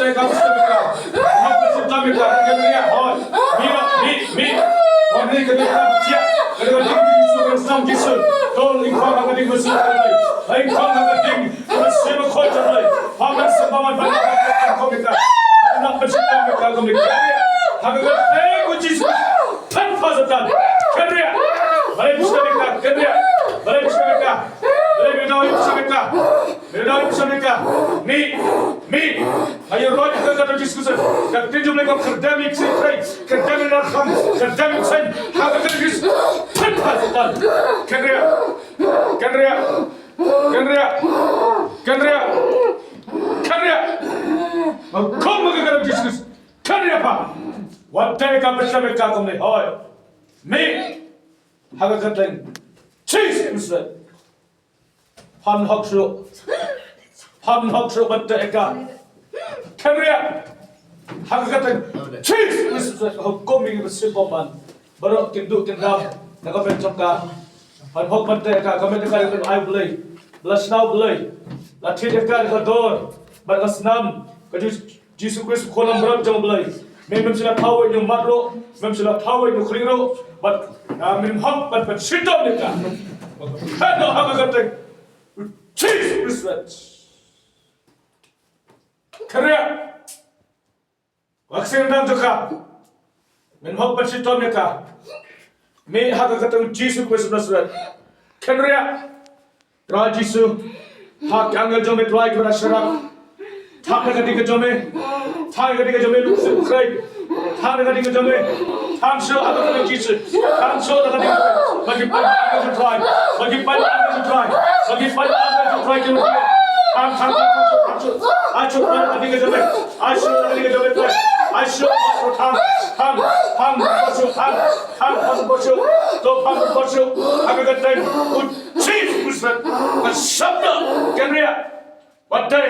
tay ka bismika hak bismika kemria hoy mi on ni kadi ka chia kadi ka ding Jisu snam Jisu tol ikha ka ding Jisu ai kham ka ding sim khoi chai haman sabawan ban ko kita nak bismika ka kemria hak ka ei ko Jisu tan fazatan kemria bare bismika kemria bare bismika bare bismika mi ayo roh kita kata diskusi kita jumlah kau kyrteng ksuid kyrteng kham kyrteng sen Haka kata dis tan Kanria kau mungkin kata diskusi kanria apa wadah kau bersama kau ni hoy mi Haka kata ksuid pan hoksu batta eka kamera Haka kata hukum ini bersipopan baru tindu tindam nak bencong ka pan hok batta eka kami dekar itu ayu belai belas nau belai latih dekar itu dor balas snam kaju Jisu Kristus kolam berat jam belai memang sudah tahu ini makro memang sudah tahu ini khri bat memang hok bat shitom dekar kalau Haka kata Jesus Korea vaksin dan juga menhok bersitom mereka me Haka kata Jisu Kristus Korea Raja Jisu hak angel jome duwai kepada syarak tak nak ketika jome lu khrei tak nak ketika jome tham show Haka kata Jisu tham show nak ketika bagi pada angel duwai bagi pada angel duwai bagi pada angel duwai kemudian tham acho nak ketika jome acho nak ketika jome acho ham bosho to ham bosho Haka kata Chief Muslim sabda kamera wadah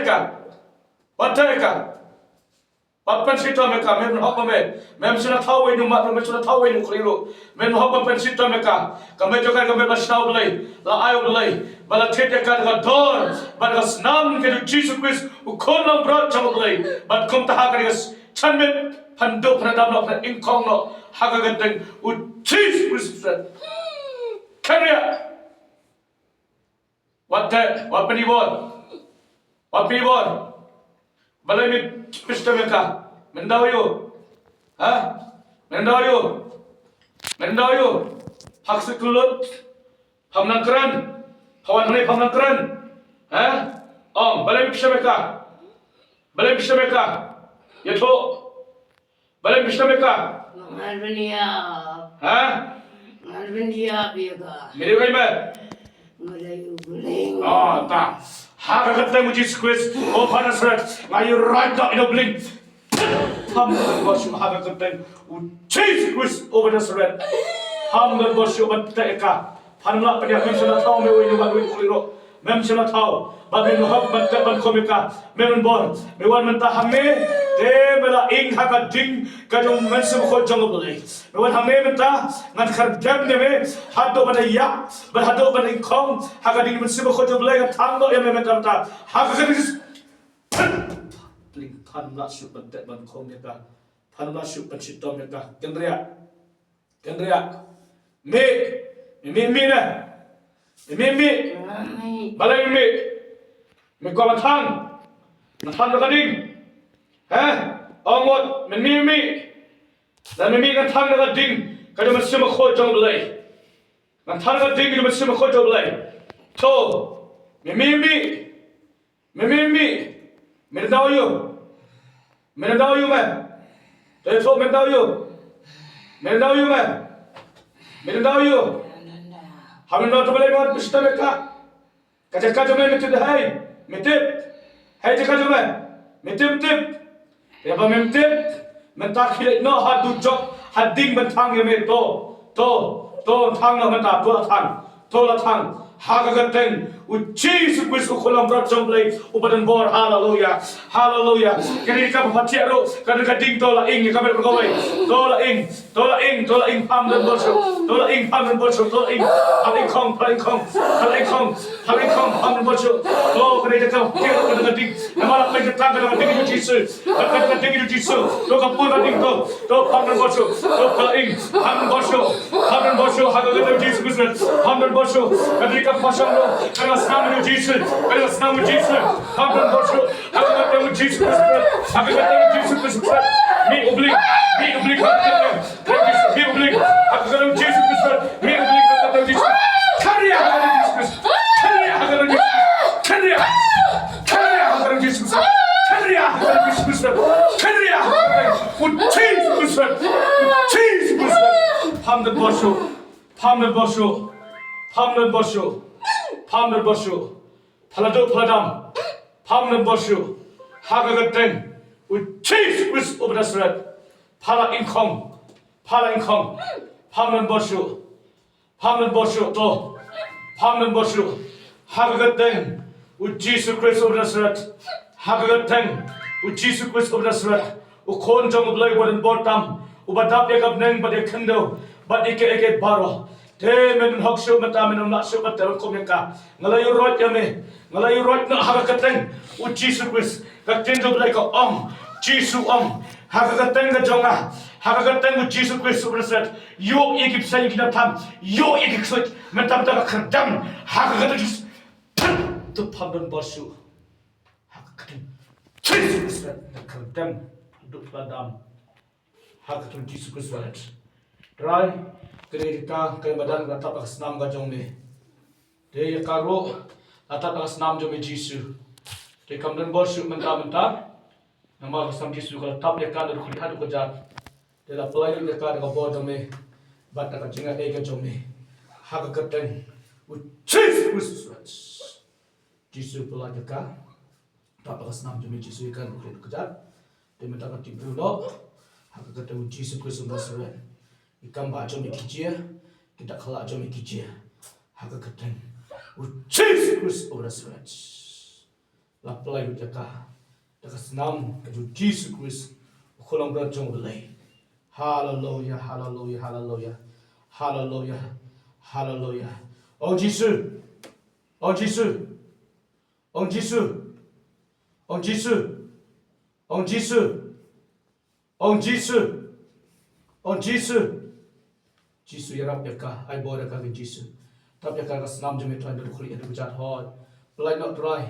Papan shitom mereka, memang hak memang sudah tahu ini mak, memang sudah tahu ini khri memang hak papan shitom mereka. Kami juga kami bersau belai, la ayu belai, bala tidak kata dor, bala snam ke Jisu Kristus, ukon berat jam belai, bala kum tahak dengan canmen pandu pernah nak ingkong nak Haka genteng Jisu Kristus. Karya, what penibor. Balai mi pista mereka, mendayu, mendayu, hak sekulut, pamnangkeran, kawan mana pamnangkeran, balai mi pista mereka, ya tu, balai mi pista mereka, bniah biaga, meri kaiman, Mawlai tak. Haka kata Jisu Kristus, oh Pynursla, ngayu right down in a blink. Hamdan worship Haka kata Jisu Kristus, oh Pynursla. Hamdan worship batta eka. Panmla panya memang sudah tahu mewin buat win kuliro. Memang sudah tahu. Bagi nuhab batta ban komika. Memang bon. Mewan mentah hame. Bela ing Haka jing kajong mensum khojong boleh. Mewan hame mentah ngan kyrteng deme hado pada iak berhado pada ingkong Haka ding mensum khojong boleh tanggo yang memang mentah Haka kadis ling panmla syuk batta ban komika panmla syuk ban shitom mereka kendria mi balai mi kau matang kading Ongot mimi dan mimi kan thang na ding kada masima khojong belai kan thang na ding kada masima khojong belai to mimi mendaw you man to mendaw you hamin na to belai mat pista meka kaja jome mitid hai jaka mitip ya ba memtip mentakile no hadu jok hading bentang yeme to thang na menta to la thang Haka genteng Jisu Kristus kolam berat jomblay ubadan bor haleluya kini ka papaciaro kada kading tola ing kami bergawai tola ing pam dan bosok tola ing pam dan bosok tola ing kong pam dan bosok Oh, kena jaga kena ding. Nama apa kita kena ding U Jisu. Kena ding U Jisu. To kapun ding to hamdan bosho. To kaing hamdan bosho. Haka kena U Jisu Kristus. Hamdan bosho. Ketika pasang lo kena snam U Jisu. Kena snam U Jisu. Hamdan bosho. Haka kena U Jisu Kristus. Haka kena U Jisu Kristus. Mi oblig. Mi oblig. Haka kena U Jisu Kristus. Mi oblig. Haka kena U Jisu. Karya haka kena U Jisu Kristus. Karya haka kena U Jisu. Karya haka kena U Jisu Kristus. Karya haka kena U Jisu Kristus. Karya haka kena U Jisu Kristus. Jisu Kristus. Hamdan bosho. Hamdan bosho. Hamdan bosho. Hamdan bosho. Palado paladam. Hamdan bosho. Haka kena U Jisu Kristus over Nazareth. Pala inkong. Hamdan bosho. Hamdan bosho to. Hamdan bosho. Haka kena U Jisu Kristus over Nazareth. Haka kena U Jisu Kristus over Nazareth. U kon jong blai wadan botam. U badap yakap neng badek kendo. Badik eke baro. Te men hokshu mata men nakshu mata komeka. Ngalayu rot yame. Ngalayu rot na haka kena U Jisu Kristus. Kakendo blai ko om. Jisu om. Haka kena jonga. Haka kena U Jisu Kristus over Nazareth. Yo ikip sayi kita tam. Yo ikip ksuid. Mentam tak kerdam. Haka kena Jisu. To hamdan bosho. Haka kena Jisu Kristus. Kerdam. Duk ladam. Haka kena Jisu Kristus. Try ketika badan ratap akas snam gajong me. Dia karo ratap akas snam jome Jisu. Dia kamdan bosho mentah. Nama akas snam Jisu kalau tap dia kan dari kuliah tu kejat. Dia dah pelai dia kan dekat bawah jome. Bat dekat jingat ega jome. Haka kena Jisu Kristus. Jisu pelai dekat. Tap akas snam jome Jisu kan kuliah kejat. Dia minta kat timbul lo. Haka kena Jisu Kristus Nazareth. Ikan ba jom ikijia, kita khala jom ikijia. Haka kena U Jisu Kristus over Nazareth. Lapalai utaka, dekat snam keju Jisu Kristus. Ukolang berat jom belai. Hallelujah, hallelujah, hallelujah, hallelujah, hallelujah. Oh Jisu, oh Jisu, oh Jisu, oh Jisu, oh Jisu, oh Jisu, oh Jisu. Jisu yarap yaka, I bought a kagin Jisu. Tap yaka snam jome try to create a jat hard. Blind not dry.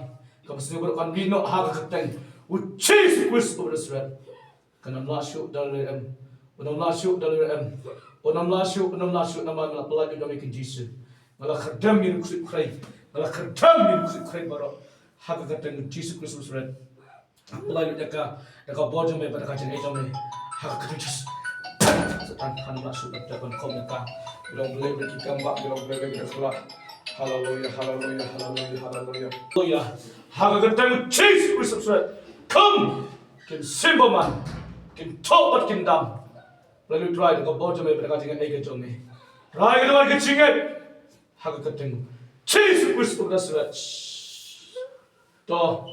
Come silver on we not have a thing. U Jisu Kristus over Nazareth. Kanam la shoot dollar m. Unam la shoot dollar m. Unam la shoot naman la blind to make Jisu. Mala kerdam yin khrei. Mala kerdam yin khrei baro. Haka thing Jisu Kristus Nazareth. Blind yaka bojo me pada kacang ejome. Haka Jisu. Tanpa masuk ke dalam komika, bilang boleh beri gambar, bilang boleh beri akhlak. Hallelujah, hallelujah, hallelujah, hallelujah. Hallelujah. Haka kena Jisu Kristus. Come, kin simbaman, kin tobat kin dam. Lalu try dengan bojo me pada kacang ega jome. Try dengan kecingit. Haka kena Jisu Kristus Nazareth. To,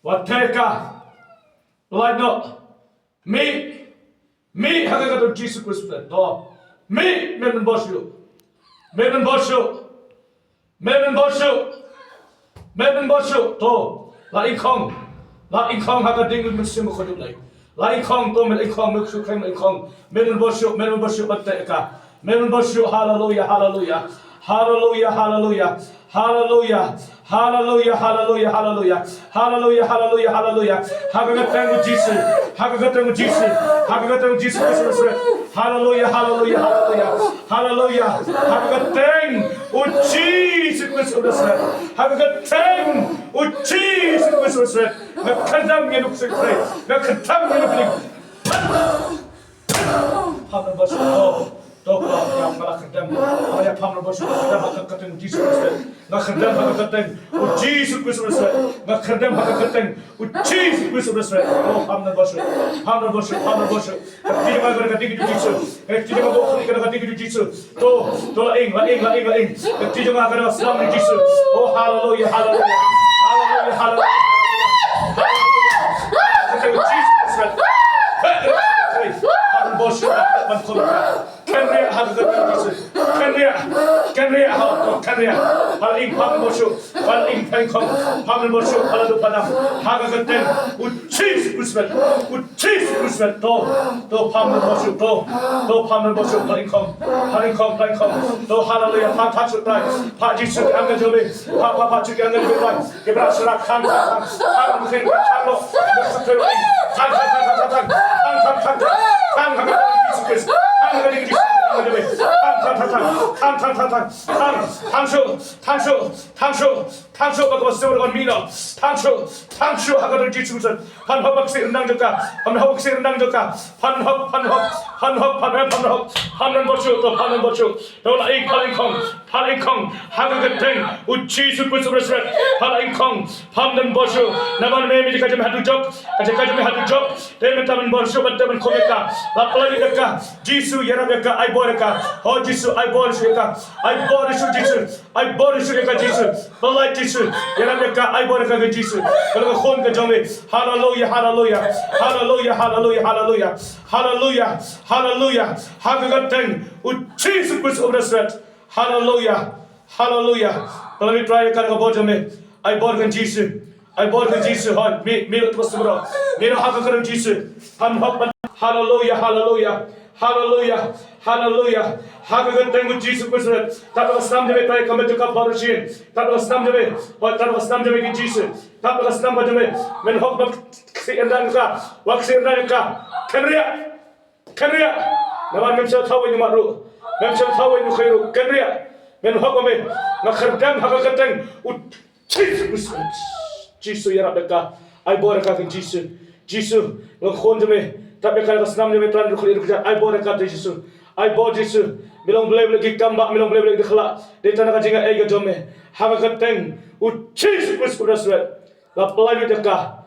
wateka, laino, me haka kena Jisu Kristus. To, me men bosho, to, la inkong haka ding men simu kodum lai. La inkong to men inkong men sukai men inkong men bosho bateka. Men bosho hallelujah, hallelujah. Hallelujah, hallelujah, hallelujah, hallelujah, hallelujah, hallelujah, hallelujah, hallelujah, hallelujah. Haka kena Jisu, haka kena Jisu, haka kena Jisu Kristus. Hallelujah, hallelujah, hallelujah, hallelujah. Haka kena Jisu Kristus. Haka kena Jisu Kristus. Ngkadam yenuk sekre, ngkadam yenuk ling. Hamdan bosho. Toko yang melakadam, ayah pamra bosho ngkadam haka kena Jisu Kristus. Ngkadam haka kena Jisu Kristus. Ngkadam haka kena Jisu Kristus. Oh hamdan bosho. Tidak mahu berkati ke Jisu. Tidak mahu berkati ke Jisu. To laing. Tidak mahu berkati snam Jisu. Oh hallelujah, hallelujah, hallelujah, hallelujah. Hallelujah. Jisu Kristus. Hamdan bosho. man khom kenria ha ga jisu kenria ha kenria hal ing pham bosu hal ing phang khom pham bosu hal du panam ha ga ten u cheese usmet to pham bosu to pham bosu hal ing khom to hallelujah pha tha su tai pha jisu ang ga jobe pha chu ang ga jobe ke bra sura kham khen kham lo thang 하가를 지치고서 판허박세 은당적가 판허박세 은당적가 판허 버쇼 또 파는 버쇼 또 라이 팔링콩 하가가 땡 우치수 부스브스렛 팔링콩 판는 버쇼 나만 매미지까지 하두적 아직까지 하두적 대면타면 버쇼 받다면 코메까 라플라리까 지수 예라베까 아이보레까 어 지수 아이보르슈까 아이보르슈 지수 아이보르슈가 지수 발라이 지수 예라베까 아이보레까 지수 그리고 혼가 정에 할렐루야 하가가 땡 우치수 부스브스렛 할렐루야 Kalau ni try kan kau boleh me, I borkan Jesus, hon, me tu semua, me nak hak kerana Jesus, han hak Hallelujah, hak kerana tengok Jesus berserat, tak ada senam demi try kami tukar barusin, tak ada senam demi ke Jesus, tak ada senam demi, men hak seendang ka, kenria, nama memang tahu ini makru, memang tahu ini khairu, kenria. Men hokome na kyrteng haka kyrteng Jisu ya Rabbeka ai boraka ke Jisu lo khondme tabe kala snam ne metran kholi rukja ai boraka ke Jisu milong blebe ke kamba milong blebe ke khla de tanaka jinga ai gajome haka kyrteng Jisu Kristus la plali deka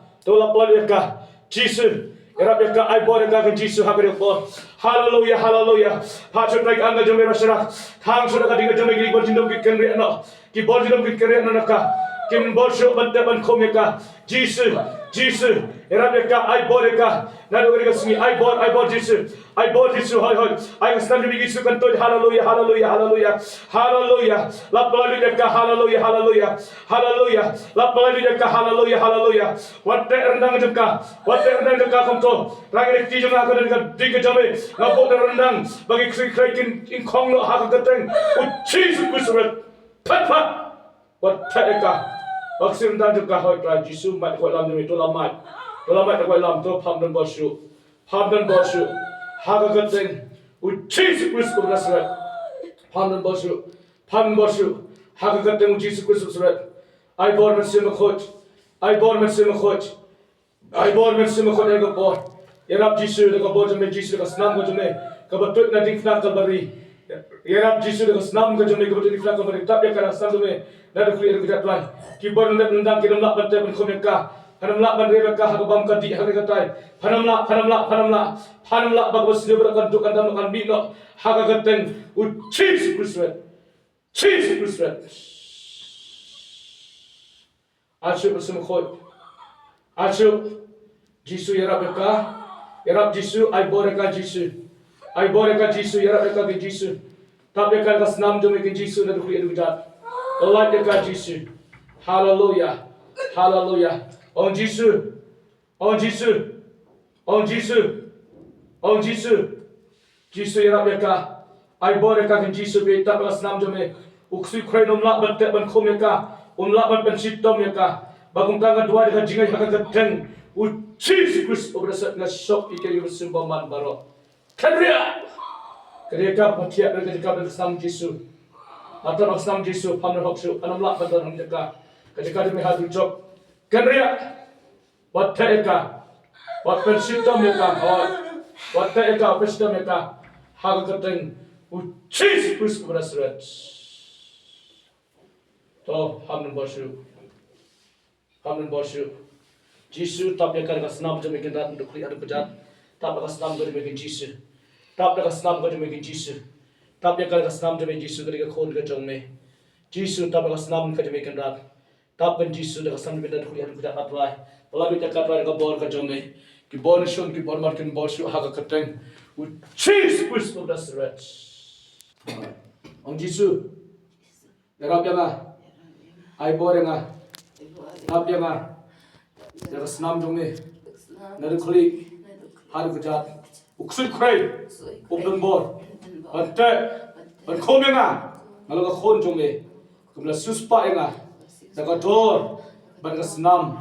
Jisu Rabbeka ai boraka ke Jisu haka ko Hallelujah. Pastor like anga jome rasara. Thang sudah kadinga jome giri borjindom ki kenre no. Ki borjindom ki kenre no naka. Kim borsho bante ban khomeka. Jesus. Rabbeka ai boreka. Nadu gari kasmi ai bor Jesus. Hoi. Ai stand bi Jisu kan to hallelujah. La palali deka hallelujah. La palali deka hallelujah. What the rendang deka kom to. Rangre ti jama kan deka jame. Ngapot rendang bagi khrei in khong lo ha ka teng Jesus Kristus phet wat theka vaksin dan juga hoi tra Jisu mat ko lam ni to lamai ko lam to pham dan bosu ha ka teng Jesus Kristus pham dan bosu ha ka teng Jesus Kristus ai bor men sim khot ai bor men sim khot ego bor Yerab Jisu dengan bodoh Jisu dengan snam kejome kebetul nanti kena kabari Yerab Jisu dengan snam kejome kebetul kena kabari tapi kalau snam kejome nanti kuliah kita tuan kibar nanti nendang kita melak bantai menkomeka hanam lak bandai mereka hak bam kadi hak katai hanam lak bagus dia berakan tukan dalam makan bino hak kateng Jisu Kristus asyik bersama khot asyik Jisu Yerab Jisu, ai boreka Jisu, Yerab ke Jisu. Tapi kalau senam jom ke Jisu nak kuliah dujat. Allah deka Jisu. Hallelujah. On Jisu. Jisu Yerab deka. Ai boreka ke Jisu be tak kalau senam jom uksu khrei nomlak ban tek ban khom yaka, umlak ban shitom yaka. Bagong tangga duwai deka jingai haka kyrteng. Jesus Kristus obrasat na sok ike yung simbaman baro. Kenria patiak na kajika ng snam Jisu. Atau ng snam Jisu pamna hoksu anam lak bandar ng jaka. Kajika demi hadu jok. Kenria wat taeka wat pensitam yaka wat taeka pensitam yaka haga kyrteng Jesus Kristus obrasat. To hamnan bosu. Jisu tak dia kan senam je mekin rat untuk kuliah pejat. Tak dia senam je mekin Jisu. Tak dia senam je mekin Jisu. Tak dia kan senam je mekin Jisu ketika khon ke jong me. Jisu tak dia senam je mekin rat. Tak ben Jisu dia senam je mekin kuliah pejat atrai. Pelabi dia katrai ke bor ke jong me. Ki bor shun ki bor martin bor shu ha ka kyrteng. U Jesus Christ of Nazareth. Ông Jisu. Yarab yang ai bo yang rab yang jaga snam jongme nari kholi har kujat uksul khrei ubdan bor bante ban khom yang ngalo ka khon jongme kumla suspa yang jaga dor ban ka snam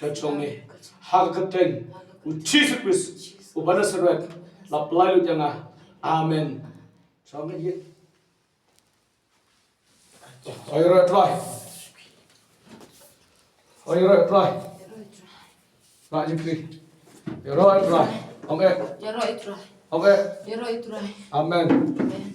ka jongme har kyrteng u Jesus Christ u banasaret la plai lu yang amen. Sampai ye Ayra try. Ayra try. Right you please. You're right try. Okay. You're right, try. Okay. You're right, try. Amen. Amen.